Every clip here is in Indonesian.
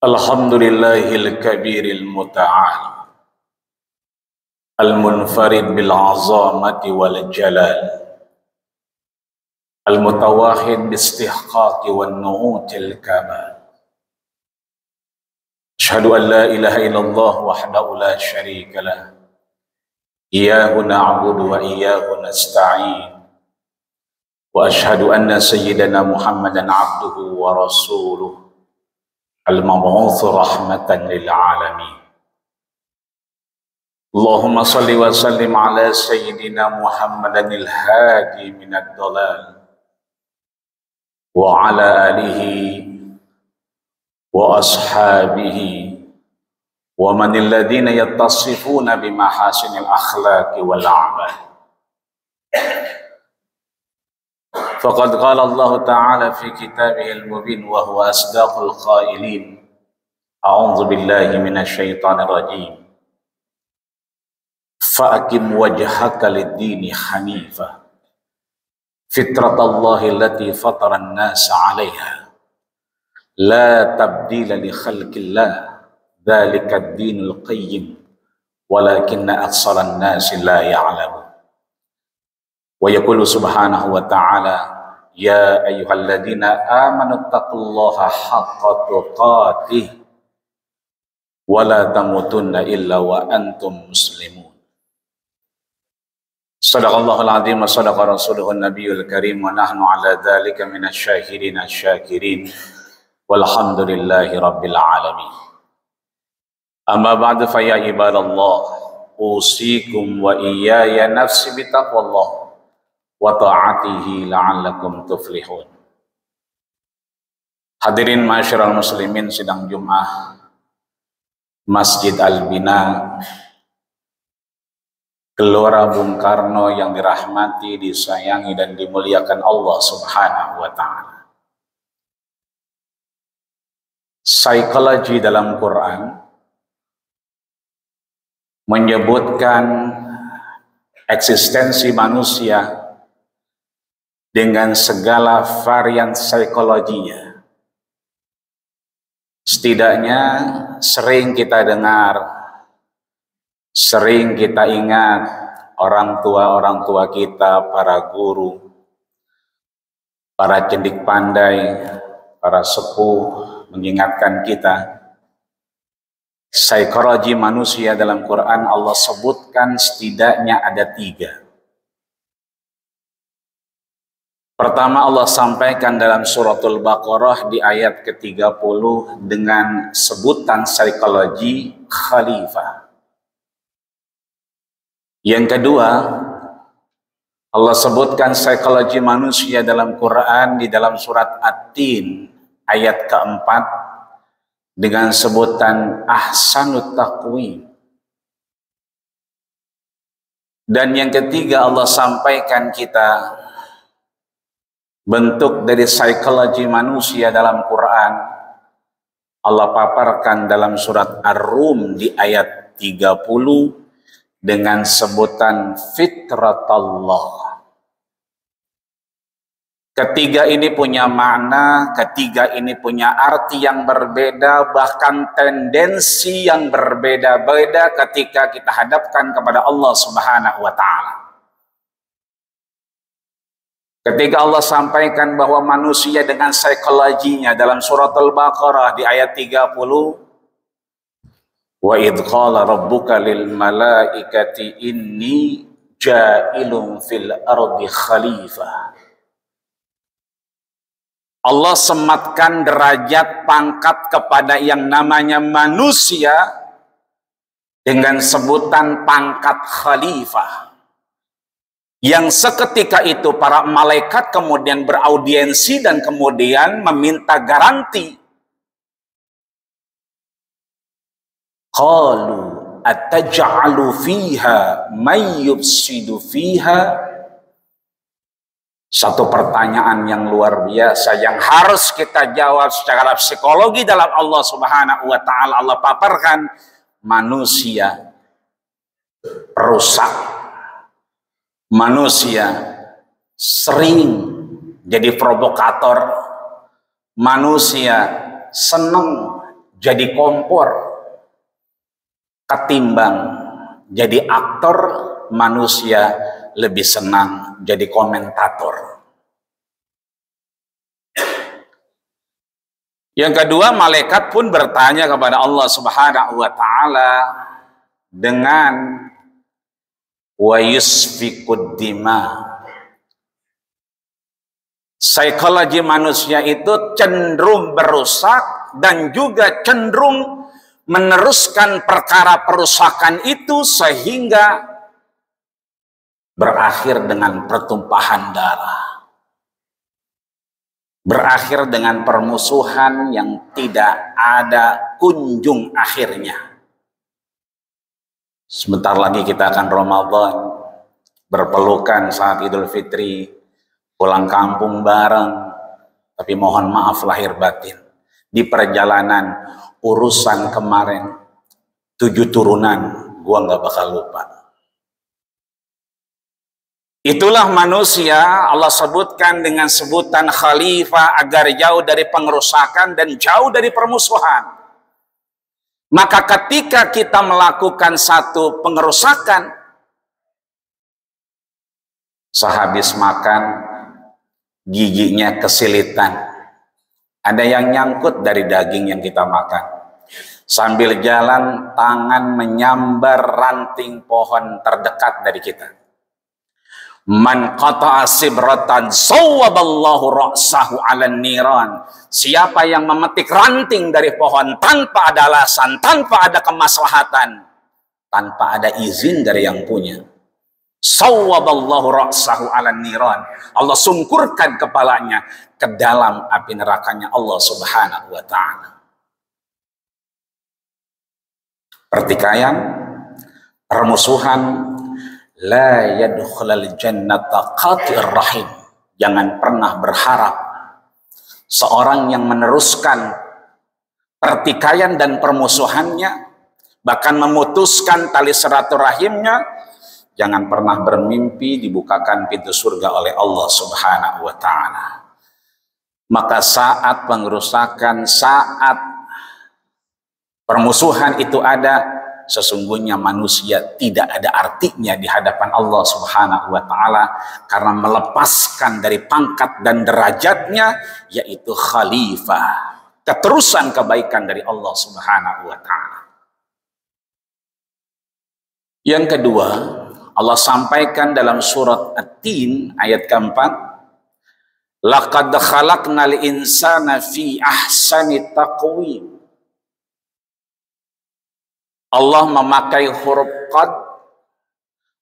Alhamdulillahil kabiril muta'al al-munfarid bil azamati wal jalal al-mutawahid bi istihqaqi wan nu'util kamal. Asyhadu an la ilaha illallah wahdahu la syarika lah, iyyahu na'budu wa iyyahu nasta'in, wa asyhadu anna sayyidana Muhammadan abduhu wa rasuluh al-mab'uts rahmatan lil alamin. Allahumma salli wa sallim ala sayyidina Muhammadan al-hadi minad dalal wa ala alihi wa ashabihi wa man alladhina yattasifuna bimahasinil akhlaqi wal a'mal. Faqad qala Allah Ta'ala fi kitabihil mubin wa huwa asdaqul qailin. A'udzu billahi minasy syaithanir rajim. Fa'akim wajhaka lid-dini hanifa fitratallahi allati fatara an-nasa 'alaiha la tabdila li khalqillah dzalika ad-dinul qayyim walakinna aktsaran nasi la ya'lamun. Wa yaqulu subhanahu wa ta'ala ya ayyuhalladzina amanu taqullaha haqqa tuqatih wa la tamutunna illa wa antum muslimun. Sadaqallahul azim wa sadaqa rasuluhun nabiyul karim wa nahnu ala dzalika minasyahidin asyakirin walhamdulillahi rabbil alamin. Amma ba'du fa ya ibadallah usikum wa iyaya nafsi bitaqwallah wa ta'atihi la'allakum tuflihun. Hadirin masyarul muslimin sidang Jum'ah Masjid Al-Bina Gelora Bung Karno yang dirahmati, disayangi dan dimuliakan Allah Subhanahu wa ta'ala. Psikologi dalam Quran menyebutkan eksistensi manusia dengan segala varian psikologinya. Setidaknya sering kita dengar, sering kita ingat orang tua kita, para guru, para cendik pandai, para sepuh mengingatkan kita. Psikologi manusia dalam Quran Allah sebutkan setidaknya ada 3. Pertama Allah sampaikan dalam suratul Baqarah di ayat ke-30 dengan sebutan psikologi khalifah. Yang kedua, Allah sebutkan psikologi manusia dalam Quran di dalam surat At-Tin ayat ke-4 dengan sebutan ahsanut taqwim. Dan yang ketiga Allah sampaikan kita bentuk dari psikologi manusia dalam Quran Allah paparkan dalam surat Ar-Rum di ayat 30 dengan sebutan fitratallah. Ketiga ini punya makna, ketiga ini punya arti yang berbeda, bahkan tendensi yang berbeda-beda ketika kita hadapkan kepada Allah Subhanahu wa ta'ala. Ketika Allah sampaikan bahwa manusia dengan psikologinya dalam surat Al-Baqarah di ayat 30, wa idh qala rabbuka lil malaikati inni ja'ilun fil ardi khalifah. Allah sematkan derajat pangkat kepada yang namanya manusia dengan sebutan pangkat khalifah. Yang seketika itu para malaikat kemudian beraudiensi dan kemudian meminta garansi. Qalu ataj'alu fiha may yufsidu fiha Satu pertanyaan yang luar biasa yang harus kita jawab secara psikologi dalam Allah Subhanahu wa taala. Allah paparkan manusia perusak. Manusia sering jadi provokator. Manusia senang jadi kompor. Ketimbang jadi aktor, manusia lebih senang jadi komentator. Yang kedua, malaikat pun bertanya kepada Allah Subhanahu wa taala dengan wa yusfikud dima. Psikologi manusia itu cenderung berusak dan juga cenderung meneruskan perkara perusakan itu sehingga berakhir dengan pertumpahan darah, berakhir dengan permusuhan yang tidak ada kunjung akhirnya. Sebentar lagi kita akan Ramadan, berpelukan saat Idul Fitri, pulang kampung bareng, tapi mohon maaf lahir batin, di perjalanan urusan kemarin 7 turunan gua nggak bakal lupa. Itulah manusia Allah sebutkan dengan sebutan khalifah agar jauh dari pengerusakan dan jauh dari permusuhan. Maka ketika kita melakukan satu pengerusakan, sehabis makan giginya kesilitan, ada yang nyangkut dari daging yang kita makan. Sambil jalan tangan menyambar ranting pohon terdekat dari kita. Man qata'a sibratan sawwaballahu ra'sahu 'alan niran. Siapa yang memetik ranting dari pohon tanpa ada alasan, tanpa ada kemaslahatan, tanpa ada izin dari yang punya, sawwaballahu ra'sahu 'alan niran. Allah sungkurkan kepalanya ke dalam api nerakanya Allah Subhanahu wa taala. Pertikaian, permusuhan, la yadkhulul jannata qati'ir rahim. Jangan pernah berharap seorang yang meneruskan pertikaian dan permusuhannya, bahkan memutuskan tali silaturahimnya, jangan pernah bermimpi dibukakan pintu surga oleh Allah Subhanahu wa taala. Maka saat pengerusakan, saat permusuhan itu ada, sesungguhnya manusia tidak ada artinya di hadapan Allah Subhanahu wa taala karena melepaskan dari pangkat dan derajatnya, yaitu khalifah, keterusan kebaikan dari Allah Subhanahu wa taala. Yang kedua, Allah sampaikan dalam surat At-Tin ayat keempat, laqad khalaqnal insana fi ahsani taqwim. Allah memakai huruf qad,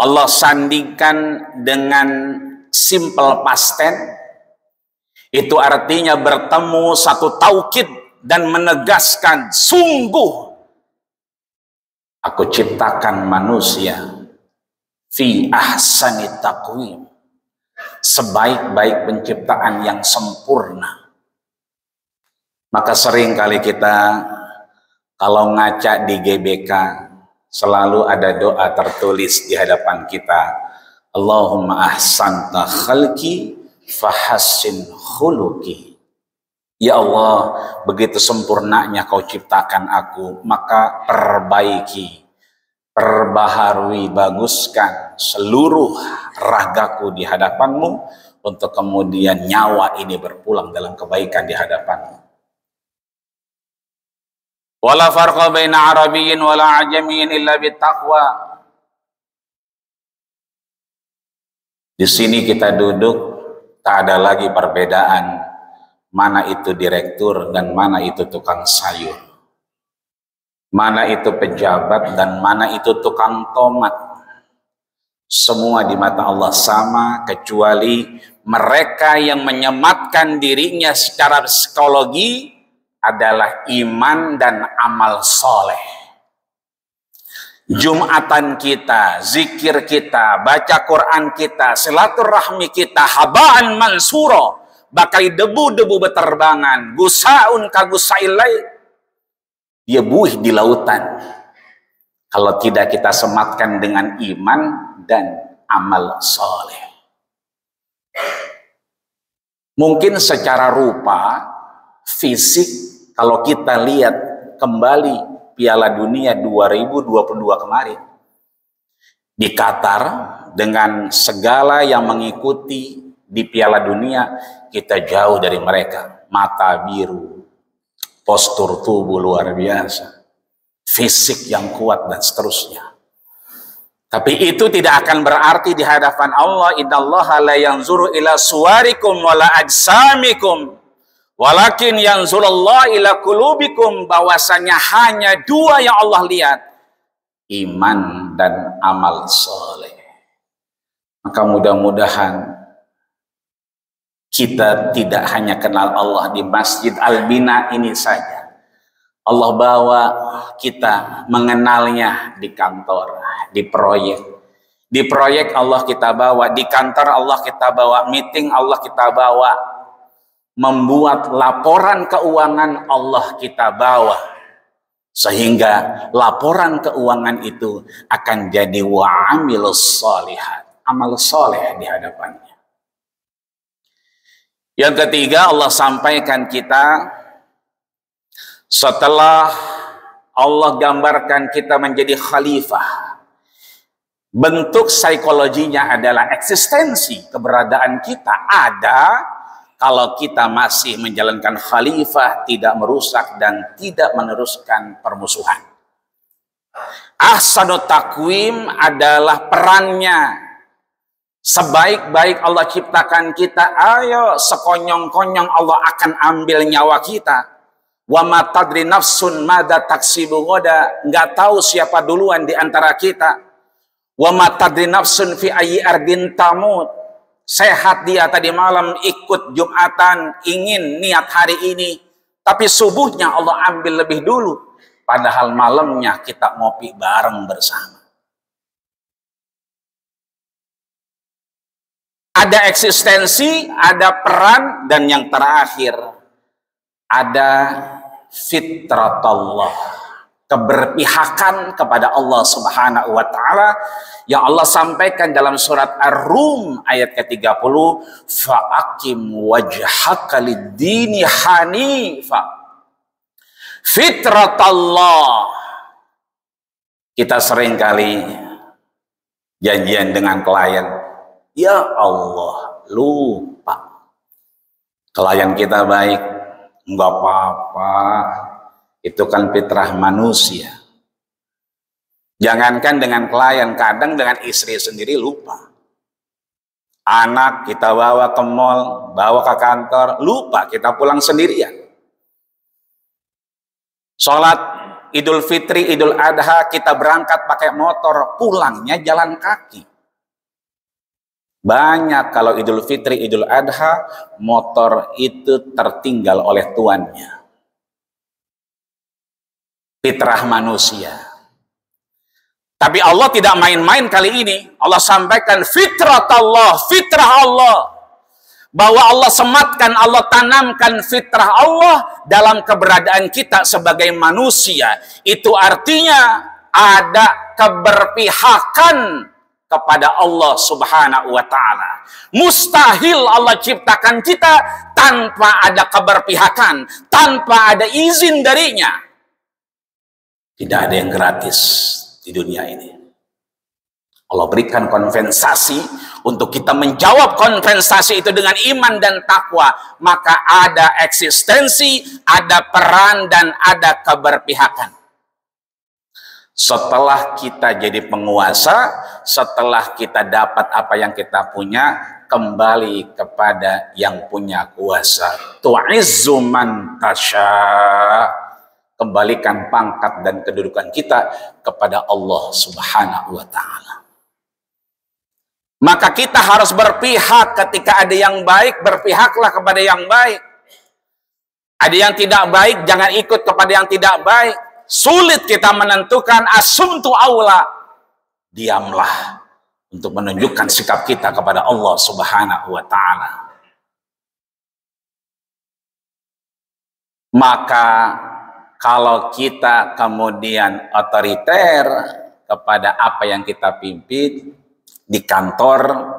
Allah sandingkan dengan simple past tense. Itu artinya bertemu satu taukid dan menegaskan sungguh aku ciptakan manusia fi ahsani taqwim, sebaik-baik penciptaan yang sempurna. Maka sering kali kita kalau ngaca di GBK selalu ada doa tertulis di hadapan kita, Allahumma ahsanta khalqi fahassin khuluqi. Ya Allah, begitu sempurnanya kau ciptakan aku, maka perbaiki, perbaharui, baguskan seluruh ragaku di hadapanmu, untuk kemudian nyawa ini berpulang dalam kebaikan di hadapanmu. Wala farqa baina arabiyyin wala ajamiyyin illa bittaqwa. Di sini kita duduk, tak ada lagi perbedaan mana itu direktur dan mana itu tukang sayur, mana itu pejabat dan mana itu tukang tomat. Semua di mata Allah sama, kecuali mereka yang menyematkan dirinya secara psikologi adalah iman dan amal soleh. Jumatan kita, zikir kita, baca Quran kita, silaturahmi kita, habaan mansuro, bakal debu-debu beterbangan, gusaun kagusailai, dia buih di lautan. Kalau tidak kita sematkan dengan iman dan amal soleh. Mungkin secara rupa, fisik, kalau kita lihat kembali Piala Dunia 2022 kemarin di Qatar, dengan segala yang mengikuti di Piala Dunia, kita jauh dari mereka. Mata biru, postur tubuh luar biasa, fisik yang kuat dan seterusnya. Tapi itu tidak akan berarti di hadapan Allah, innallaha la yanzuru ila suwarikum wala ajsamikum walakin yanzurullah ila qulubikum, bahwasanya hanya dua yang Allah lihat, iman dan amal soleh. Maka mudah-mudahan kita tidak hanya kenal Allah di Masjid Al-Bina ini saja. Allah bawa kita mengenalnya di kantor, di proyek. Di proyek Allah kita bawa, di kantor Allah kita bawa, meeting Allah kita bawa, membuat laporan keuangan Allah kita bawa, sehingga laporan keuangan itu akan jadi wa'amilus sholihat, amal soleh di hadapannya. Yang ketiga, Allah sampaikan kita, setelah Allah gambarkan kita menjadi khalifah, bentuk psikologinya adalah eksistensi keberadaan kita ada kalau kita masih menjalankan khalifah, tidak merusak dan tidak meneruskan permusuhan. Ahsanut takwim adalah perannya. Sebaik-baik Allah ciptakan kita, ayo sekonyong-konyong Allah akan ambil nyawa kita. Wa ma tadri nafsun madza taksibu ghadan, enggak tahu siapa duluan di antara kita. Wa ma tadri nafsun fi ayyi ardin tamut. Sehat dia tadi malam ikut Jumatan, ingin niat hari ini, tapi subuhnya Allah ambil lebih dulu, padahal malamnya kita ngopi bareng bersama. Ada eksistensi, ada peran, dan yang terakhir ada fitratullah, keberpihakan kepada Allah Subhanahu wa Ta'ala, yang Allah sampaikan dalam surat Ar-Rum ayat ke-30, fa'akim wajhaka lid-dini hanifa fitratallah. Kita seringkali janjian dengan klien, ya Allah, lupa. Klien kita baik, enggak apa-apa, itu kan fitrah manusia. Jangankan dengan klien, kadang dengan istri sendiri lupa. Anak kita bawa ke mall, bawa ke kantor, lupa kita pulang sendirian. Sholat Idul Fitri, Idul Adha, kita berangkat pakai motor, pulangnya jalan kaki. Banyak kalau Idul Fitri, Idul Adha, motor itu tertinggal oleh tuannya. Fitrah manusia. Tapi Allah tidak main-main kali ini. Allah sampaikan fitrat Allah, fitrah Allah. Bahwa Allah sematkan, Allah tanamkan fitrah Allah dalam keberadaan kita sebagai manusia. Itu artinya ada keberpihakan kepada Allah Subhanahu wa Ta'ala. Mustahil Allah ciptakan kita tanpa ada keberpihakan, tanpa ada izin darinya. Tidak ada yang gratis di dunia ini. Allah berikan kompensasi untuk kita menjawab kompensasi itu dengan iman dan takwa. Maka ada eksistensi, ada peran, dan ada keberpihakan. Setelah kita jadi penguasa, setelah kita dapat apa yang kita punya, kembali kepada yang punya kuasa. Tu'izzu man tasya. Kembalikan pangkat dan kedudukan kita kepada Allah Subhanahu wa Ta'ala. Maka kita harus berpihak ketika ada yang baik, berpihaklah kepada yang baik. Ada yang tidak baik, jangan ikut kepada yang tidak baik. sulit kita menentukan, asumtu aula, diamlah untuk menunjukkan sikap kita kepada Allah Subhanahu wa Ta'ala. Maka kalau kita kemudian otoriter kepada apa yang kita pimpin di kantor,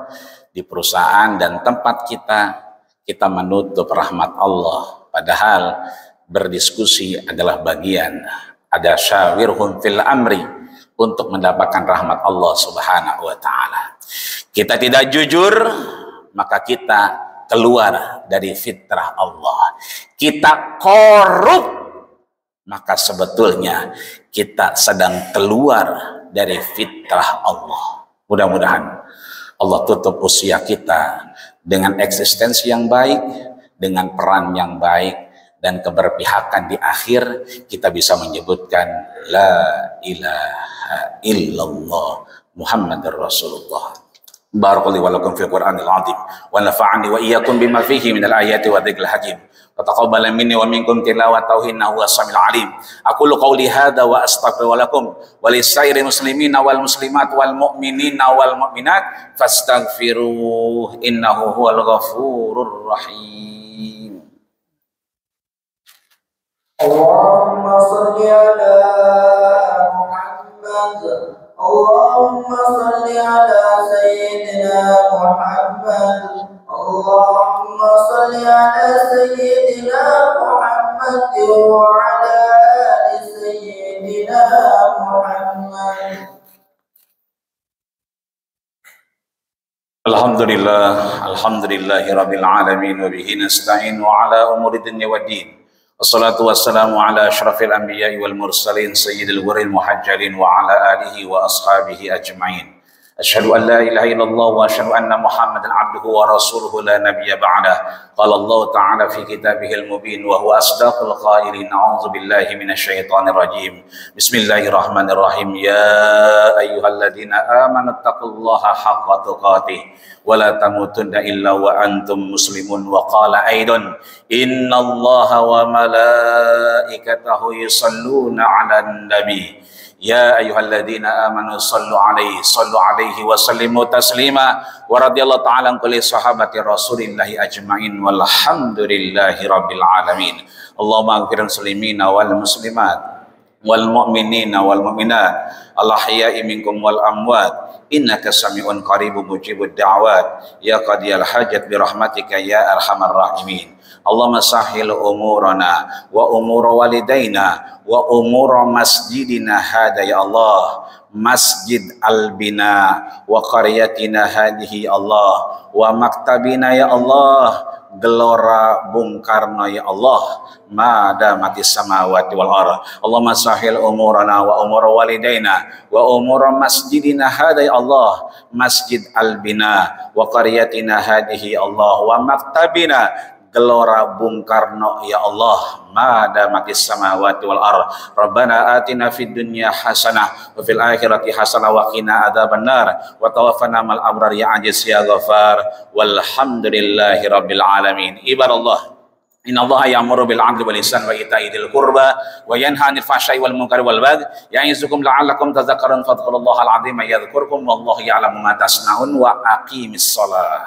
di perusahaan dan tempat kita menutup rahmat Allah. Padahal berdiskusi adalah bagian, ada syawirhum fil amri, untuk mendapatkan rahmat Allah Subhanahu wa Ta'ala. Kita tidak jujur, maka kita keluar dari fitrah Allah. Kita korup, maka sebetulnya kita sedang keluar dari fitrah Allah. Mudah-mudahan Allah tutup usia kita dengan eksistensi yang baik, dengan peran yang baik, dan keberpihakan di akhir kita bisa menyebutkan la ilaha illallah Muhammadur Rasulullah. Barakallahu wa lakum fil Qur'anil azim wa nafa'ani wa iyyakum bima fihi minal ayati wa dzikril hakim. Wa taqabbal minni wa minkum tilawatahu innahu was-sami'ul alim. Aqulu qawli hadza wa astaghfiru lakum wa lisairil muslimina wal muslimat wal mu'minina wal mu'minat fastaghfiruhu innahu huwal ghafurur rahim. Allahumma salli ala Muhammad. Allahumma salli ala Sayyidina Muhammad. Allahumma salli ala Sayyidina Muhammad wa ala ali Sayyidina Muhammad. Alhamdulillahi rabbil alamin wa bihi nasta'in wa ala umuri dunya waddin. Wassalatu wassalamu ala asyrafil anbiya'i wal mursalin sayyidil wuril muhajjalin wa ala alihi wa ashabihi ajma'in. Asyhadu an la ilaha illallah wa asyhadu anna Muhammadan abduhu wa rasuluhu la nabiyya ba'dah. Qala Allah ta'ala fi kitabihil mubin wa huwa asdaqul qailin. A'udzu billahi minasyaitonir rajim. Bismillahirrahmanirrahim. Ya ayyuhalladzina amanu taqullaha haqqa tuqatih wa la tamutunna illa wa antum muslimun. Wa qala aidan innallaha wa malaikatahu yusalluna 'alan nabi. Ya ayyuhalladzina amanu sallu alaihi wa sallimu taslima. Wa radhiyallahu ta'ala an kulli sahabati rasulillahi ajma'in walhamdulillahi rabbil alamin. Allahumma ighfir muslimina wal muslimat wal mu'minina wal mu'minat al-ahya'i minkum wal amwat innaka sami'un qaribun mujibud da'wat ya qadiyal hajat bi rahmatika ya arhamar rahimin. Allahumma sahhil umurana wa umur walidaina wa umur masjidina hada ya Allah, masjid al-bina wa qaryatina hadihi Allah, wa maktabina ya Allah, Gelora Bung Karno ya Allah, madamatis samawati wal ardh. Allahumma sahhil umurana wa umur walidaina wa umur masjidina hada ya Allah, masjid al-bina wa qaryatina hadihi Allah, wa maktabina Gelora Bung Karno ya Allah, madamatis samawati wal ardh. Rabbana atina fid dunya hasanah wa fil akhirati hasanah wa qina adzabannar wa tawaffana mal abrar ya aziz ya ghafar walhamdulillahi rabbil alamin. Ibadallah, innallaha ya'muru bil 'adli wal ihsani wa ita'i dzil qurba wa yanha 'anil fahsya'i wal munkari wal baghi ya'izukum la'allakum tadhakkarun fadhkurullahal 'azima yadhkurkum wallahu ya'lamu ma tasna'un wa aqimis shalah.